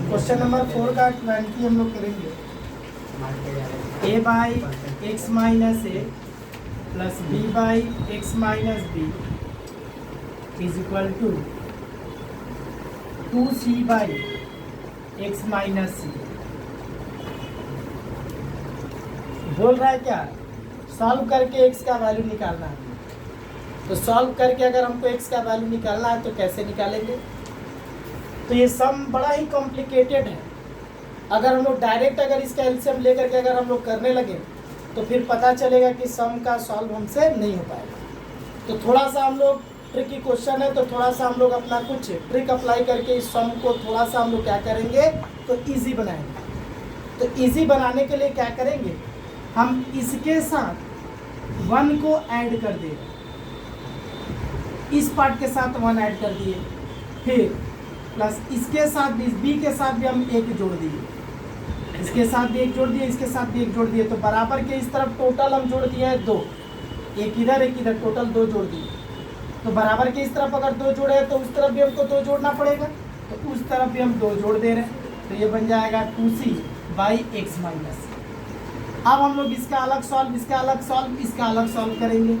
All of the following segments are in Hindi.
क्वेश्चन नंबर 4 का 20 हम लोग करेंगे। a by x minus A plus b by x minus B is equal to 2c by x minus c. बोल रहा है क्या, सॉल्व करके x का वैल्यू निकालना है। तो सॉल्व करके अगर हमको x का वैल्यू निकालना है तो कैसे निकालेंगे। तो ये सम बड़ा ही कॉम्प्लिकेटेड है। अगर हम लोग डायरेक्ट अगर इसका एलसीएम लेकर के अगर हम लोग करने लगे तो फिर पता चलेगा कि सम का सॉल्व हमसे नहीं हो पाएगा। तो थोड़ा सा हम लोग ट्रिकी क्वेश्चन है, तो थोड़ा सा हम लोग अपना कुछ ट्रिक अप्लाई करके इस सम को थोड़ा सा हम लोग क्या करेंगे तो इजी बनाएंगे। तो इजी बनाने के लिए क्या करेंगे, हम इसके साथ 1 को ऐड कर देंगे। इस पार्ट के साथ 1 ऐड कर दिए, फिर प्लस इसके साथ भी, बी के साथ भी हम 1 जोड़ दिए, इसके साथ भी 1 जोड़ दिए, इसके साथ भी 1 जोड़ दिए। तो बराबर के इस तरफ टोटल हम जोड़ दिए हैं 2, एक इधर टोटल 2 जोड़ दिए। तो बराबर के इस तरफ अगर 2 जोड़े हैं तो उस तरफ भी हमको 2 जोड़ना पड़ेगा, तो उस तरफ भी हम 2 जोड़ दे रहे हैं। तो ये बन जाएगा 2c बाई एक्स माइनस। अब हम लोग इसका अलग सॉल्व, इसका अलग सॉल्व, इसका अलग सॉल्व करेंगे।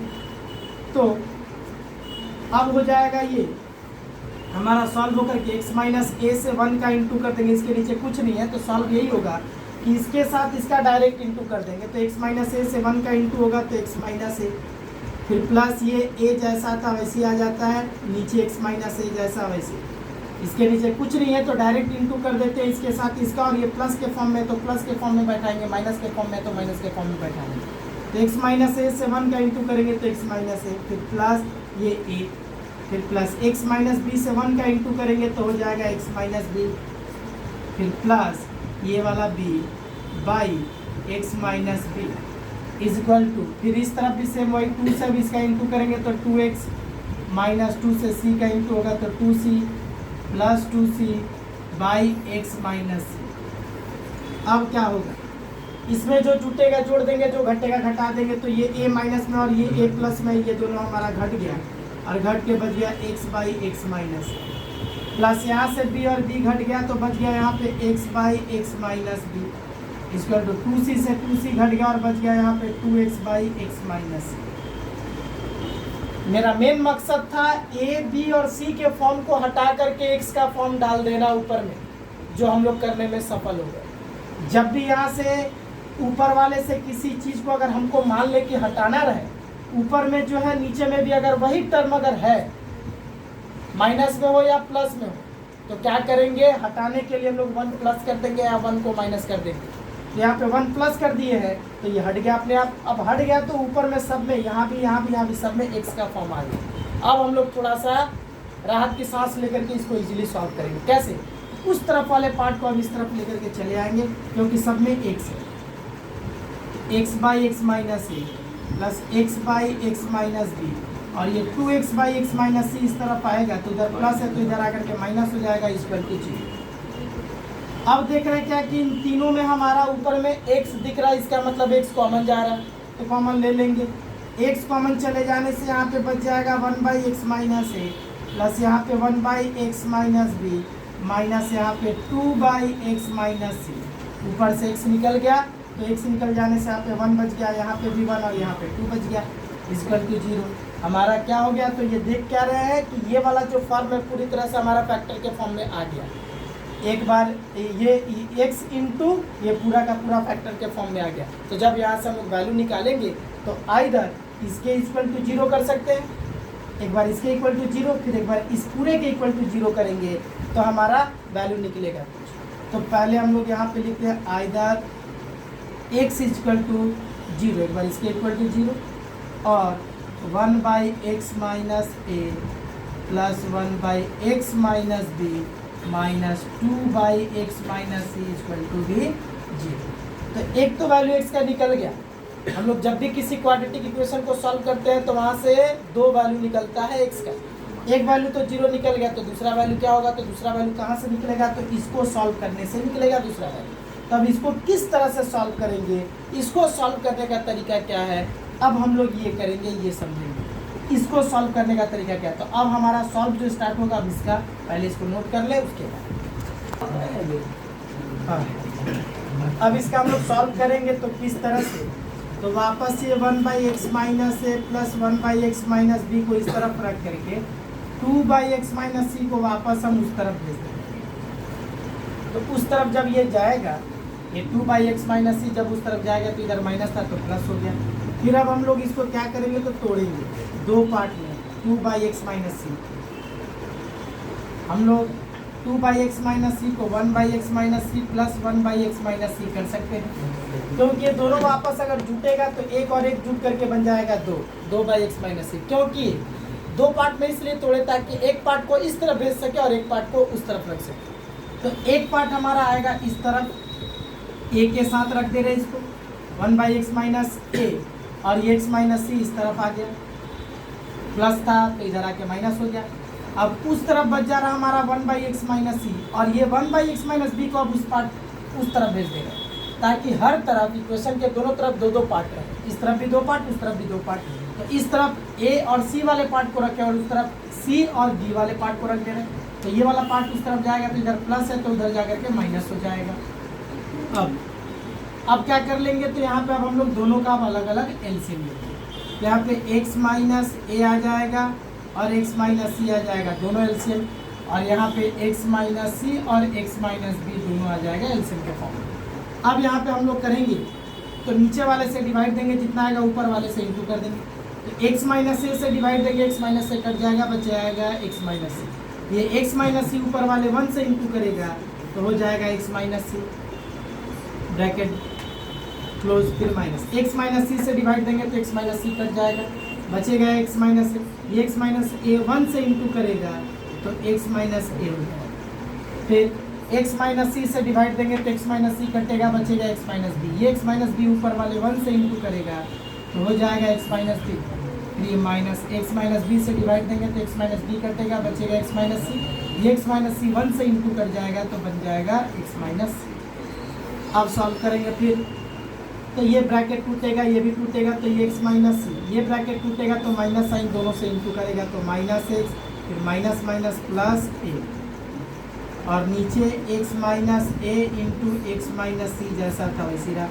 तो अब हो जाएगा ये हमारा सॉल्व होकर के x माइनस ए से 1 का इंटू कर देंगे, इसके नीचे कुछ नहीं है। तो सॉल्व यही होगा कि इसके साथ इसका डायरेक्ट इंटू कर देंगे। तो x माइनस ए से 1 का इंटू होगा तो x माइनस ए, फिर प्लस ये a जैसा था वैसे आ जाता है, नीचे x माइनस ए जैसा वैसे, इसके नीचे कुछ नहीं है तो डायरेक्ट इंटू कर देते हैं इसके साथ इसका। और ये प्लस के फॉर्म में तो प्लस के फॉर्म में बैठाएंगे, माइनस के फॉर्म में तो माइनस के फॉर्म में बैठाएंगे। तो x माइनस ए से 1 का इंटू करेंगे तो x माइनस ए, फिर प्लस ये a, फिर प्लस x माइनस बी से 1 का इंटू करेंगे तो हो जाएगा x माइनस बी, फिर प्लस ये वाला b by x minus B is equal to, फिर इस तरफ भी सेम वही 2 से भी इसका इंटू करेंगे तो 2x माइनस 2 से c का इंटू होगा तो 2c plus 2c by x minus c. अब क्या होगा, इसमें जो जुटेगा जोड़ देंगे, जो घटेगा घटा देंगे। तो ये a माइनस में और ये a प्लस में, ये दोनों हमारा घट गया और घट के बच गया x by x minus, plus यहाँ से b और b घट गया तो बच गया यहाँ पे x by x minus B equal to 2c से 2c घट गया और बच गया यहाँ पे 2x बाई एक्स माइनस। मेरा मेन मकसद था a b और c के फॉर्म को हटा करके x का फॉर्म डाल देना ऊपर में, जो हम लोग करने में सफल हो गए। जब भी यहाँ से ऊपर वाले से किसी चीज़ को अगर हमको मान ले कि हटाना रहे, ऊपर में जो है नीचे में भी अगर वही टर्म अगर है, माइनस में हो या प्लस में हो, तो क्या करेंगे, हटाने के लिए हम लोग 1 प्लस कर देंगे या 1 को माइनस कर देंगे। तो यहाँ पे 1 प्लस कर दिए हैं तो ये हट गया अपने आप। अब हट गया तो ऊपर में सब में, यहाँ भी सब में x का फॉर्म आ गया। अब हम लोग थोड़ा सा राहत की सांस लेकर के इसको इजीली सॉल्व करेंगे। कैसे, उस तरफ वाले पार्ट को हम इस तरफ लेकर के चले आएंगे क्योंकि सब में x है। x by x minus A plus X by x minus B, और ये 2x बाई एक्स माइनस सी इस तरफ आएगा तो इधर प्लस है तो इधर आकर के माइनस हो जाएगा इक्वल टू 0। अब देख रहे हैं क्या कि इन तीनों में हमारा ऊपर में x दिख रहा है, इसका मतलब x कॉमन जा रहा है तो कॉमन ले लेंगे। x कॉमन चले जाने से यहाँ पे बच जाएगा 1 by x minus A plus यहाँ पे 1 by x minus B minus यहाँ पे 2 बाई एक्स माइनस सी। ऊपर से x निकल गया तो x निकल जाने से यहाँ पे 1 बच गया, यहाँ पे भी 1 और यहाँ पे 2 बच गया इक्वल टू 0। हमारा क्या हो गया, तो ये देख क्या रहे हैं कि ये वाला जो फॉर्म है पूरी तरह से हमारा फैक्टर के फॉर्म में आ गया। एक बार ये x इंटू ये पूरा का पूरा फैक्टर के फॉर्म में आ गया। तो जब यहाँ से हम लोग वैल्यू निकालेंगे तो आइदर इसके इक्वल टू 0 कर सकते हैं, एक बार इसके इक्वल टू 0, फिर एक बार इस पूरे के इक्वल टू 0 करेंगे तो हमारा वैल्यू निकलेगा कुछ। तो पहले हम लोग यहाँ पे लिखते हैं आइदर x इक्वल टू 0, एक बार इसके इक्वल टू 0 और 1 by x minus A plus 1 by x minus B minus 2 by x minus C equal to भी 0। तो एक तो वैल्यू x का निकल गया। हम लोग जब भी किसी क्वाड्रेटिक इक्वेशन को सॉल्व करते हैं तो वहाँ से 2 वैल्यू निकलता है x का। एक वैल्यू तो 0 निकल गया तो दूसरा वैल्यू क्या होगा, तो दूसरा वैल्यू कहाँ से निकलेगा, तो इसको सॉल्व करने से निकलेगा दूसरा वैल्यू। तब इसको किस तरह से सॉल्व करेंगे, इसको सॉल्व करने का तरीका क्या है, अब हम लोग ये करेंगे, ये समझेंगे इसको सॉल्व करने का तरीका क्या है। तो अब हमारा सॉल्व जो स्टार्ट होगा, अब इसका पहले इसको नोट कर ले, उसके बाद हाँ। अब इसका हम लोग सॉल्व करेंगे तो किस तरह से, तो वापस ये 1/x माइनस ए प्लस 1/x माइनस बी को इस तरफ रख करके 2/x माइनस सी को वापस हम उस तरफ भेज देंगे। तो उस तरफ जब ये जाएगा, ये 2/x माइनस सी जब उस तरफ जाएगा तो इधर माइनस था तो प्लस हो गया। फिर अब हम लोग इसको क्या करेंगे तो तोड़ेंगे दो पार्ट में, 2/x माइनस सी। हम लोग 2/x माइनस सी को 1/x minus c plus 1/x minus c कर सकते हैं, क्योंकि ये दोनों वापस अगर जुटेगा तो एक और एक जुट करके बन जाएगा 2/x माइनस सी। क्योंकि दो पार्ट में इसलिए तोड़े ताकि एक पार्ट को इस तरफ भेज सके और एक पार्ट को उस तरफ रख सके। तो एक पार्ट हमारा आएगा इस तरफ, ए के साथ रख दे रहे इसको 1/x माइनस ए, और ये x माइनस सी इस तरफ आ गया, प्लस था तो इधर आके माइनस हो गया। अब उस तरफ बच जा रहा हमारा 1/x माइनस सी, और ये 1/x माइनस बी को अब उस तरफ भेज देगा, ताकि हर तरफ इक्वेशन के दोनों तरफ दो दो पार्ट रहे, इस तरफ भी दो पार्ट उस तरफ भी दो पार्ट। तो इस तरफ ए और सी वाले पार्ट को रखे और उस तरफ सी और बी वाले पार्ट को रख दे रहे हैं। तो ये वाला पार्ट उस तरफ जाएगा तो इधर प्लस है तो उधर जा करके माइनस हो जाएगा। अब क्या कर लेंगे, तो यहाँ पे अब हम लोग दोनों का अलग अलग एलसीएम लेंगे। यहाँ पे x माइनस ए आ जाएगा और x माइनस सी आ जाएगा, दोनों एलसीएम। और यहाँ पे x माइनस सी और x माइनस बी दोनों आ जाएगा एलसीएम के फॉर्म में। अब यहाँ पे हम लोग करेंगे तो नीचे वाले से डिवाइड देंगे, जितना आएगा ऊपर वाले से इंटू कर देंगे। तो x माइनस ए से डिवाइड देंगे, x माइनस से कट जाएगा, बच जाएगा x माइनस सी। ये x माइनस सी ऊपर वाले 1 से इंटू करेगा तो हो जाएगा x माइनस सी, ब्रैकेट क्लोज, फिर माइनस। x माइनस सी से डिवाइड देंगे तो x माइनस सी कट जाएगा, बचेगा x माइनस ए। ये x माइनस ए 1 से इंटू करेगा तो x माइनस ए हो जाएगा। फिर x माइनस सी से डिवाइड देंगे तो x माइनस सी कटेगा, बचेगा x माइनस बी। ये x माइनस बी ऊपर वाले 1 से इंटू करेगा तो हो जाएगा x माइनस बी। फिर ये माइनस x माइनस बी से डिवाइड देंगे तो x माइनस बी कटेगा, बचेगा x माइनस सी। ये x माइनस सी 1 से इंटू कर जाएगा तो बन जाएगा x माइनस सी। अब सॉल्व करेंगे फिर तो ये ब्रैकेट टूटेगा, ये भी टूटेगा, तो ये x माइनस सी, ये ब्रैकेट टूटेगा तो माइनस साइन दोनों से इंटू करेगा तो माइनस x, फिर माइनस माइनस प्लस ए, और नीचे x minus A into X minus C जैसा था वैसी रहा।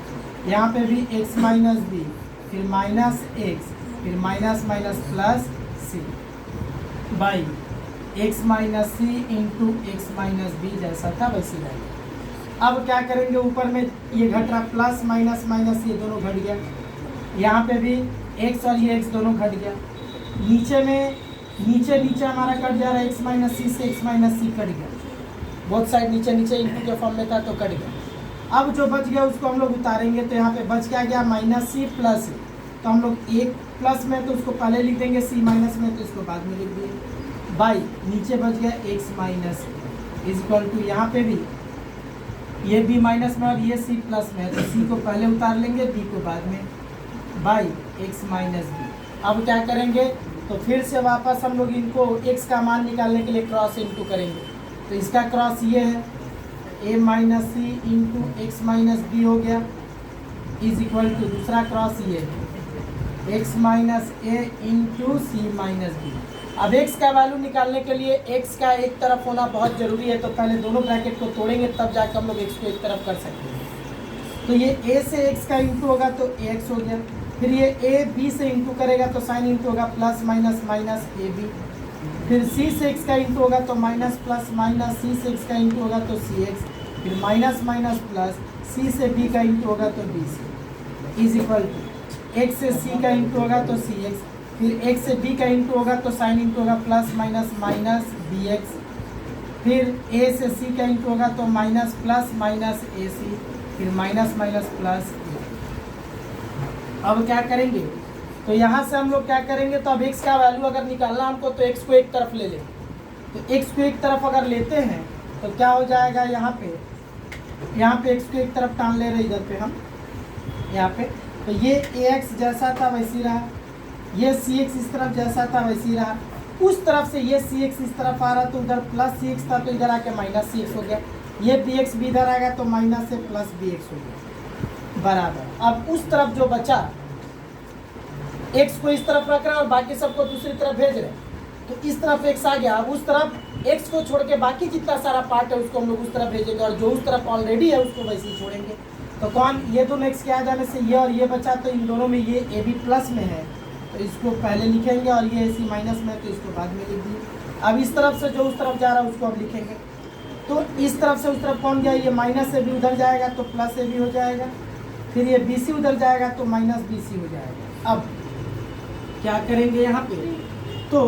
यहाँ पे भी x माइनस बी, फिर माइनस एक्स, फिर minus minus plus C by x minus C into X minus B जैसा था वैसी रहेगा। अब क्या करेंगे, ऊपर में ये घट रहा, प्लस माइनस माइनस ये दोनों घट गया, यहाँ पे भी x और ये x दोनों घट गया। नीचे में नीचे हमारा कट जा रहा है, x माइनस सी से x माइनस सी कट गया, बोथ साइड नीचे इंटू के फॉर्म में था तो कट गया। अब जो बच गया उसको हम लोग उतारेंगे, तो यहाँ पे बच क्या गया माइनस सी प्लस ए। तो हम लोग एक प्लस में तो उसको पहले लिख देंगे, सी माइनस में तो इसको बाद में लिख देंगे, बाई नीचे बच गया x minus is equal to, यहाँ पे भी ये b माइनस में और ये c प्लस में है तो c को पहले उतार लेंगे, b को बाद में, बाई x माइनस बी। अब क्या करेंगे, तो फिर से वापस हम लोग इनको x का मान निकालने के लिए क्रॉस इंटू करेंगे। तो इसका क्रॉस ये है, a minus C into X minus B हो गया, इज इक्वल टू दूसरा क्रॉस ये है, x minus A into C minus B. अब x का वैल्यू निकालने के लिए x का एक तरफ होना बहुत ज़रूरी है, तो पहले दोनों ब्रैकेट को तोड़ेंगे तब जाकर हम लोग x को एक तरफ कर सकते हैं। तो ये a से x का इंटू होगा तो ax हो गया, फिर ये a b से इंटू करेगा तो साइन इंटू होगा plus minus minus A B, फिर c से x का इंटू होगा तो माइनस प्लस माइनस c से x का इंटू होगा तो सी एक्स, फिर माइनस माइनस प्लस c से b का इंटू होगा तो B C, is equal to x से c का इंटू होगा तो सी एक्स, फिर x से b का इंटू होगा तो साइन इंटू होगा plus minus minus B x, फिर a से c का इंटू होगा तो माइनस प्लस माइनस ए सी, फिर माइनस माइनस प्लस ए। अब क्या करेंगे, तो यहाँ से हम लोग क्या करेंगे, तो अब x का वैल्यू अगर निकालना हमको तो x को एक तरफ ले लें। तो x को एक तरफ अगर लेते हैं तो क्या हो जाएगा, यहाँ पे x को एक तरफ टान ले रहे इधर पे हम, यहाँ पे तो ये ax जैसा था वैसी रहा, ये cx इस तरफ जैसा था वैसी रहा, उस तरफ से ये cx इस तरफ आ रहा तो उधर प्लस cx था तो इधर आके माइनस cx हो गया, ये bx भी इधर आएगा तो माइनस से प्लस bx हो गया बराबर। अब उस तरफ जो बचा x को इस तरफ रख रहे हैं और बाकी सबको दूसरी तरफ भेज रहे हैं, तो इस तरफ x आ गया, अब उस तरफ एक्स को छोड़ के बाकी जितना सारा पार्ट है उसको हम लोग उस तरफ भेजेंगे, और जो उस तरफ ऑलरेडी है उसको वैसे ही छोड़ेंगे। तो कौन, ये दोनों एक्स के आ जाने से ये और ये बचा, तो इन दोनों में ये ए बी प्लस में है तो इसको पहले लिखेंगे, और ये ए सी माइनस में है तो इसको बाद में लिख दिए। अब इस तरफ से जो उस तरफ जा रहा है उसको अब लिखेंगे। तो इस तरफ से उस तरफ कौन गया, ये माइनस ए बी उधर जाएगा तो प्लस ए बी हो जाएगा, फिर ये बी सी उधर जाएगा तो माइनस बी सी हो जाएगा। अब क्या करेंगे यहाँ पे, तो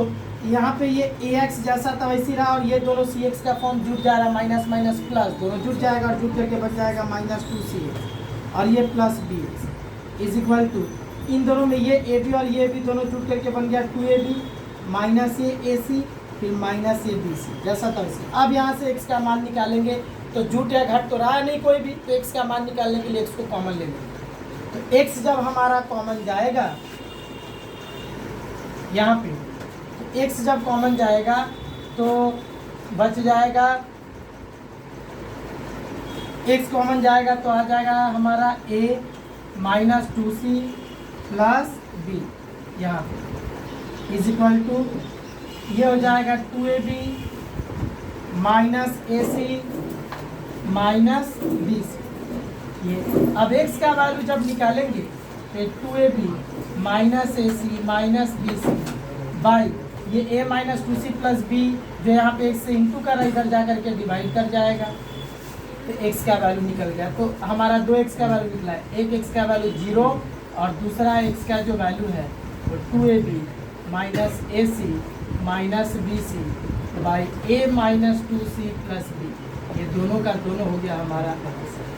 यहाँ पे ये ए एक्स जैसा था वैसे रहा, और ये दोनों सी एक्स का फॉर्म जुट जा रहा है, माइनस माइनस प्लस दोनों जुट जाएगा, और जुट करके बच जाएगा माइनस 2cx, और ये plus b x is equal to, इन दोनों में ये ए बी और ये बी दोनों जुट करके बन गया 2ab माइनस ए सी, फिर माइनस ए बी सी जैसा था वैसे। अब यहाँ से x का मान निकालेंगे, तो जुट या घट तो रहा नहीं कोई भी, तो x का मान निकालने के लिए x को कॉमन ले लेंगे। तो x जब हमारा कॉमन जाएगा यहाँ पे, तो x जब कॉमन जाएगा तो बच जाएगा, x कॉमन जाएगा तो आ जाएगा हमारा a minus 2c plus b, यहाँ पे इज इक्वल टू, ये हो जाएगा 2ab minus A C minus B C. ये अब x का वैल्यू जब निकालेंगे तो 2ab minus A C minus B C by ये a minus 2c plus B, जो यहाँ पे x से इंटू कर इधर जा करके डिवाइड कर जाएगा, तो x का वैल्यू निकल गया। तो हमारा 2x का वैल्यू निकला है, एक x का वैल्यू 0 और दूसरा x का जो वैल्यू है वो 2ab minus A C minus B C by A minus 2c plus B, ये दोनों का दोनों हो गया हमारा आंसर।